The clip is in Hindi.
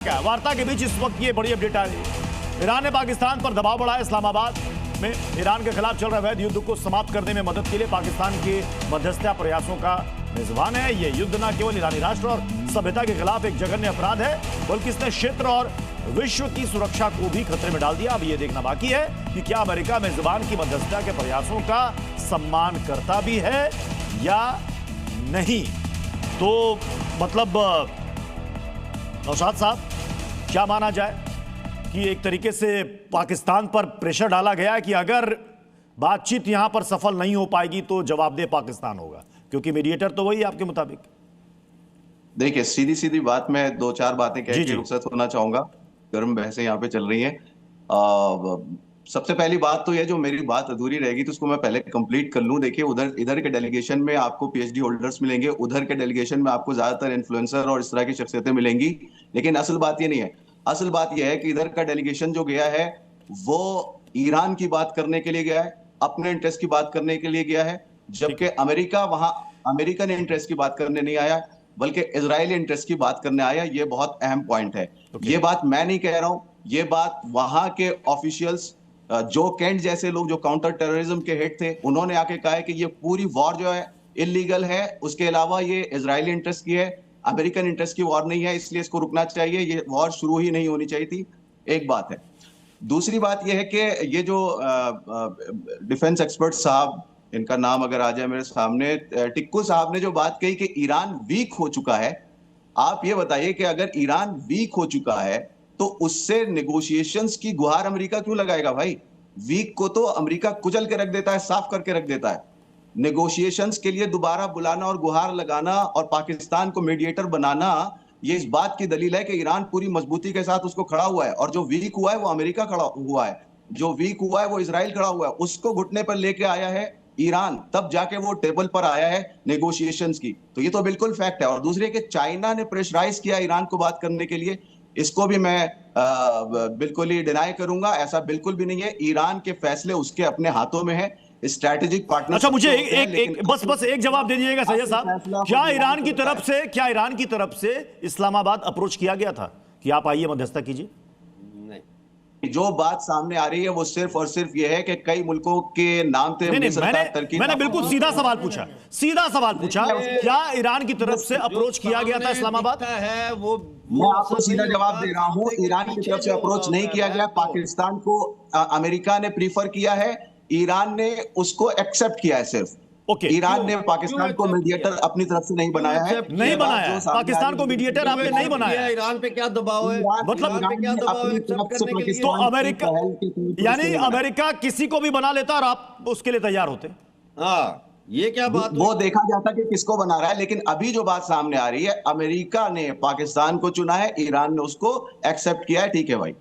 वार्ता के बीच इस वक्त ये बड़ी अपडेट आ रही है। ईरान ने पाकिस्तान पर दबाव बढ़ाया। इस्लामाबाद में ईरान के खिलाफ चल रहे अवैध युद्ध को समाप्त करने में मदद के लिए पाकिस्तान के मध्यस्थता प्रयासों का मेजबान है। ये युद्ध न केवल ईरानी राष्ट्र और सभ्यता के खिलाफ एक जघन्य अपराध है, बल्कि इसने क्षेत्र और विश्व की सुरक्षा को भी खतरे में डाल दिया। अब ये देखना बाकी है कि क्या अमेरिका मेजबान की मध्यस्थता के प्रयासों का सम्मान करता भी है या नहीं। तो मतलब नौशाद साहब, क्या माना जाए कि एक तरीके से पाकिस्तान पर प्रेशर डाला गया है कि अगर बातचीत यहां पर सफल नहीं हो पाएगी तो जवाबदेह पाकिस्तान होगा, क्योंकि मीडिएटर तो वही है आपके मुताबिक। देखिए, सीधी सीधी बात, मैं दो चार बातें कह के रुखसत होना चाहूंगा। गर्म बहसें यहाँ पे चल रही हैं। सबसे पहली बात तो यह, जो मेरी बात अधूरी रहेगी तो उसको मैं पहले कंप्लीट कर लूं। देखिए, इधर के डेलीगेशन में आपको पीएचडी होल्डर्स मिलेंगे, उधर के डेलीगेशन में आपको ज्यादातर इन्फ्लुएंसर और इस तरह की शख्सियतें मिलेंगी। लेकिन असल बात ये नहीं है। असल बात यह है कि इधर का डेलीगेशन जो गया है वो ईरान की बात करने के लिए गया है, अपने इंटरेस्ट की बात करने के लिए गया है, जबकि अमेरिका वहां अमेरिकन इंटरेस्ट की बात करने नहीं आया, बल्कि इजरायली इंटरेस्ट की बात करने आया। ये बहुत अहम पॉइंट है। ये बात मैं नहीं कह रहा हूं, ये बात वहां के ऑफिशियल्स, जो केंट जैसे लोग जो काउंटर टेररिज्म के हेड थे, उन्होंने आके कहा है कि ये पूरी वॉर जो है इलीगल है। उसके अलावा ये इजरायली इंटरेस्ट की है, अमेरिकन इंटरेस्ट की वॉर नहीं है, इसलिए इसको रुकना चाहिए। ये वॉर शुरू ही नहीं होनी चाहिए थी। एक बात है। दूसरी बात यह है कि ये जो डिफेंस एक्सपर्ट साहब, इनका नाम अगर आ जाए मेरे सामने, टिक्कू साहब ने जो बात कही कि ईरान वीक हो चुका है। आप ये बताइए कि अगर ईरान वीक हो चुका है तो उससे नेगोशिएशंस की गुहार अमेरिका क्यों लगाएगा भाई? वीक को तो अमेरिका कुचल के रख देता है, साफ करके रख देता है। नेगोशिएशंस के लिए दोबारा बुलाना और गुहार लगाना और पाकिस्तान को मीडिएटर बनाना, ये इस बात की दलील है कि ईरान पूरी मजबूती के साथ उसको खड़ा हुआ है। और जो वीक हुआ है वो अमेरिका खड़ा हुआ है, जो वीक हुआ है वो इजराइल खड़ा हुआ है। उसको घुटने पर लेके आया है ईरान, तब जाके वो टेबल पर आया है नेगोशिएशंस की। तो ये तो बिल्कुल फैक्ट है। और दूसरे कि चाइना ने प्रेशराइज किया ईरान को बात करने के लिए, इसको भी मैं बिल्कुल ही डिनाई करूंगा। ऐसा बिल्कुल भी नहीं है। ईरान के फैसले उसके अपने हाथों में है। Strategic partner. अच्छा, मुझे बस एक जवाब दे दीजिएगा सैयद साहब, क्या ईरान की तरफ से इस्लामाबाद अप्रोच किया गया था कि आप आइए मध्यस्थता कीजिए? जो बात सामने आ रही है वो सिर्फ और सिर्फ ये है कि कई मुल्कों के नाम पे मैंने बिल्कुल सीधा सवाल पूछा, क्या ईरान की तरफ से अप्रोच किया गया था इस्लामाबाद? है वो मैं आपको सीधा जवाब दे रहा हूं। ईरान की तरफ से अप्रोच नहीं किया गया। पाकिस्तान को अमेरिका ने प्रीफर किया है, ईरान ने उसको एक्सेप्ट किया है सिर्फ। ईरान ने पाकिस्तान को मीडिएटर अपनी तरफ से नहीं बनाया है। नहीं बनाया पाकिस्तान को मीडिएटर, आपने नहीं बनाया। ईरान पे क्या दबाव है? मतलब तो अमेरिका, यानी अमेरिका किसी को भी बना लेता और आप उसके लिए तैयार होते? हाँ, ये क्या बात? वो देखा जाता कि किसको बना रहा है। लेकिन अभी जो बात सामने आ रही है, अमेरिका ने पाकिस्तान को चुना है, ईरान ने उसको एक्सेप्ट किया है। ठीक है भाई।